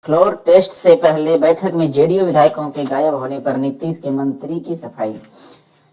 Floor test से पहले बैठक में जेडीयू विधायकों के गायब होने पर नीतीश के मंत्री की सफाई।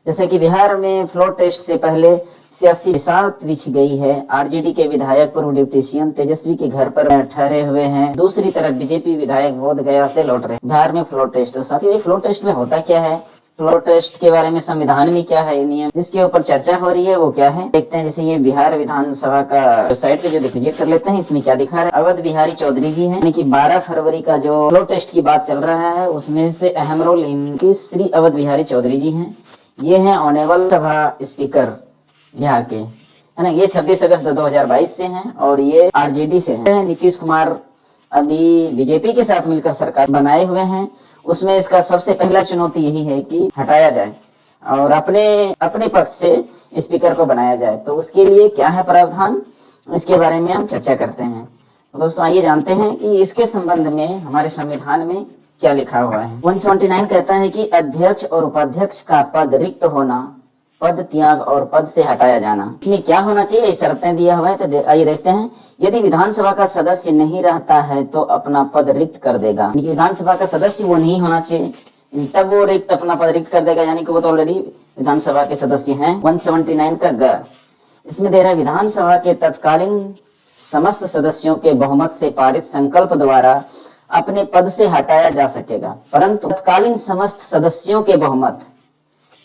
जैसे कि बिहार में फ्लोर टेस्ट से पहले सियासी बिसात बिछ गई है। आरजेडी के विधायक पूर्व डिप्टी सीएम तेजस्वी के घर पर ठहरे हुए हैं। दूसरी तरफ बीजेपी विधायक बोध गया से लौट रहे। बिहार में फ्लोर टेस्ट, तो साथियों फ्लोर टेस्ट में होता क्या है, फ्लोर टेस्ट के बारे में संविधान में क्या है नियम जिसके ऊपर चर्चा हो रही है वो क्या है, देखते हैं। जैसे ये बिहार विधानसभा का वेबसाइट पे जो विजिट कर लेते हैं, इसमें क्या दिखा रहा है। अवध बिहारी चौधरी जी हैं, कि 12 फरवरी का जो फ्लोर टेस्ट की बात चल रहा है उसमें से अहम रोल इनके श्री अवध बिहारी चौधरी जी हैं। ये हैं ऑनेबल सभा स्पीकर बिहार के, है ना। ये 26 अगस्त 2022 से हैं और ये आरजेडी से हैं। नीतीश कुमार अभी बीजेपी के साथ मिलकर सरकार बनाए हुए हैं। उसमें इसका सबसे पहला चुनौती यही है कि हटाया जाए और अपने पक्ष से स्पीकर को बनाया जाए। तो उसके लिए क्या है प्रावधान, इसके बारे में हम चर्चा करते हैं। तो दोस्तों आइए जानते हैं कि इसके संबंध में हमारे संविधान में क्या लिखा हुआ है। 179 कहता है कि अध्यक्ष और उपाध्यक्ष का पद रिक्त होना, पद त्याग और पद से हटाया जाना। इसमें क्या होना चाहिए, शर्तें दिया हुआ है। तो आइए देखते हैं। यदि विधानसभा का सदस्य नहीं रहता है तो अपना पद रिक्त कर देगा। विधानसभा का सदस्य वो नहीं होना चाहिए, तब वो रिक्त अपना पद रिक्त कर देगा, यानी कि वो तो ऑलरेडी विधानसभा के सदस्य हैं। 179 का ग इसमें दे रहा है, विधानसभा के तत्कालीन समस्त सदस्यों के बहुमत से पारित संकल्प द्वारा अपने पद से हटाया जा सकेगा, परंतु तत्कालीन समस्त सदस्यों के बहुमत,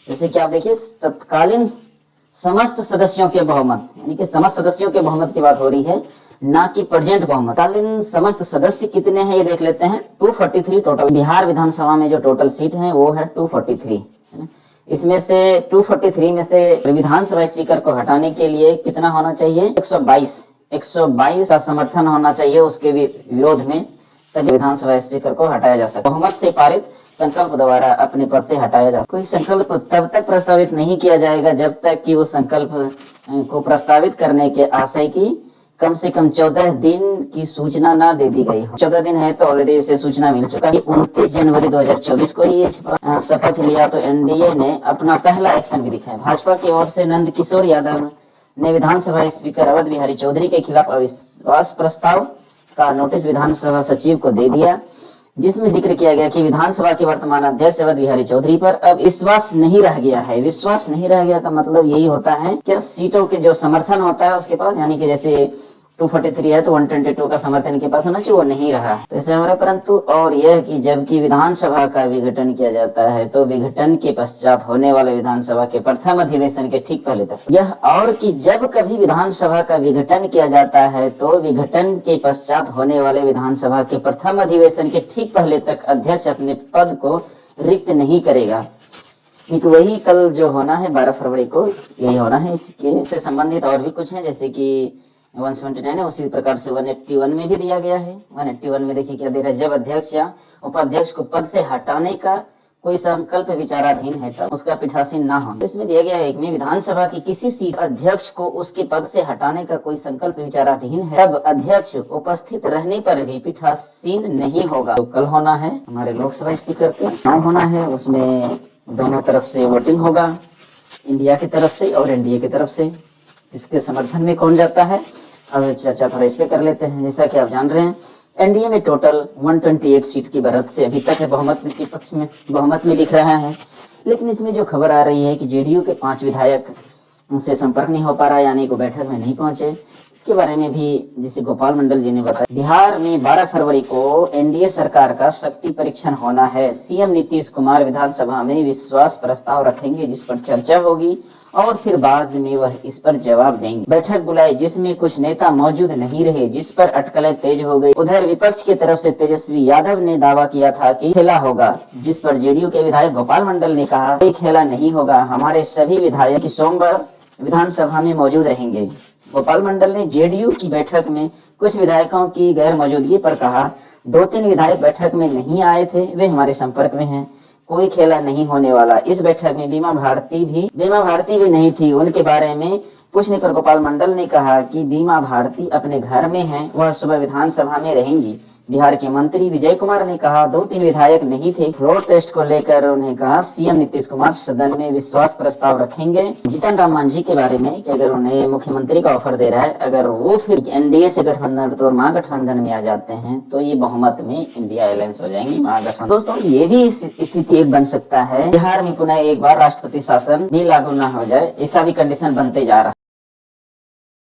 जैसे कि आप देखिए तत्कालीन समस्त सदस्यों के बहुमत, यानी कि समस्त सदस्यों के बहुमत की बात हो रही है, ना कि प्रेजेंट बहुमत। तत्कालीन समस्त सदस्य कितने हैं ये देख लेते हैं। 243 टोटल बिहार विधानसभा में जो टोटल सीट है वो है 243। इसमें से 243 में से विधानसभा स्पीकर को हटाने के लिए कितना होना चाहिए, 122 का समर्थन होना चाहिए उसके विरोध में, तभी विधानसभा स्पीकर को हटाया जा सकता। बहुमत से पारित संकल्प द्वारा अपने पद से हटाया जा सकता। कोई संकल्प तब तक प्रस्तावित नहीं किया जाएगा जब तक कि उस संकल्प को प्रस्तावित करने के आशय की कम से कम 14 दिन की सूचना ना दे दी गई हो। 14 दिन है तो ऑलरेडी इसे सूचना मिल चुका है। 29 जनवरी 2024 को ही शपथ लिया तो एनडीए ने अपना पहला एक्शन भी दिखाया। भाजपा की ओर से नंद किशोर यादव ने विधानसभा स्पीकर अवध बिहारी चौधरी के खिलाफ अविश्वास प्रस्ताव का नोटिस विधानसभा सचिव को दे दिया, जिसमें जिक्र किया गया कि विधानसभा के वर्तमान अध्यक्ष अवध बिहारी चौधरी पर अब विश्वास नहीं रह गया है। विश्वास नहीं रह गया का मतलब यही होता है कि सीटों के जो समर्थन होता है उसके पास, यानी कि जैसे 243 है तो 122 का समर्थन के पास होना चाहिए, वो नहीं रहा, तो ऐसे हो रहा है। परंतु और यह कि जबकि विधानसभा का विघटन किया जाता है तो विघटन के पश्चात होने वाले विधानसभा के प्रथम अधिवेशन के ठीक पहले तक यह, और कि जब कभी विधानसभा का विघटन किया जाता है तो विघटन के पश्चात होने वाले विधानसभा के प्रथम अधिवेशन के ठीक पहले तक अध्यक्ष अपने पद को रिक्त नहीं करेगा। एक वही कल जो होना है 12 फरवरी को यही होना है। इसके से संबंधित और भी कुछ है, जैसे कि 179 है उसी प्रकार से 181 में भी दिया गया है। 181 में देखिए क्या दे रहा है, जब अध्यक्ष या उपाध्यक्ष को पद से हटाने का कोई संकल्प विचाराधीन है तब उसका पीठासीन ना हो। इसमें दिया गया है एक में, विधानसभा की किसी सीट अध्यक्ष को उसके पद से हटाने का कोई संकल्प विचाराधीन है तब अध्यक्ष उपस्थित रहने पर भी पीठासीन नहीं होगा। तो कल होना है हमारे लोकसभा स्पीकर पे चुनाव होना है, उसमें दोनों तरफ से वोटिंग होगा, इंडिया की तरफ से और एनडीए की तरफ से। इसके समर्थन में कौन जाता है अब चर्चा थोड़ा इस पे कर लेते हैं। जैसा कि आप जान रहे हैं एनडीए में टोटल 128 सीट की बढ़त से अभी तक है बहुमत के पक्ष में, बहुमत में दिख रहा है। लेकिन इसमें जो खबर आ रही है कि जेडीयू के 5 विधायक से संपर्क नहीं हो पा रहा, यानी को बैठक में नहीं पहुंचे। इसके बारे में भी जिसे गोपाल मंडल जी ने बताया, बिहार में 12 फरवरी को एनडीए सरकार का शक्ति परीक्षण होना है। सीएम नीतीश कुमार विधानसभा में विश्वास प्रस्ताव रखेंगे जिस पर चर्चा होगी और फिर बाद में वह इस पर जवाब देंगे। बैठक बुलाई जिसमें कुछ नेता मौजूद नहीं रहे, जिस पर अटकलें तेज हो गई। उधर विपक्ष की तरफ से तेजस्वी यादव ने दावा किया था कि खेला होगा, जिस पर जेडीयू के विधायक गोपाल मंडल ने कहा कोई खेला नहीं होगा, हमारे सभी विधायक सोमवार विधानसभा में मौजूद रहेंगे। गोपाल मंडल ने जेडीयू की बैठक में कुछ विधायकों की गैर मौजूदगी पर कहा 2-3 विधायक बैठक में नहीं आए थे, वे हमारे संपर्क में हैं, कोई खेला नहीं होने वाला। इस बैठक में बीमा भारती भी नहीं थी। उनके बारे में पूछने पर गोपाल मंडल ने कहा कि बीमा भारती अपने घर में हैं, वह सुबह विधानसभा में रहेंगी। बिहार के मंत्री विजय कुमार ने कहा 2-3 विधायक नहीं थे। फ्लोर टेस्ट को लेकर उन्हें कहा सीएम नीतीश कुमार सदन में विश्वास प्रस्ताव रखेंगे। जीतन राम मांझी के बारे में कि अगर उन्हें मुख्यमंत्री का ऑफर दे रहा है, अगर वो फिर एनडीए से गठबंधन तो महागठबंधन में आ जाते हैं तो ये बहुमत में इंडिया अलायंस हो जाएंगी महागठबंधन। दोस्तों ये भी स्थिति एक बन सकता है बिहार में पुनः एक बार राष्ट्रपति शासन भी लागू न हो जाए, ऐसा भी कंडीशन बनते जा रहा है।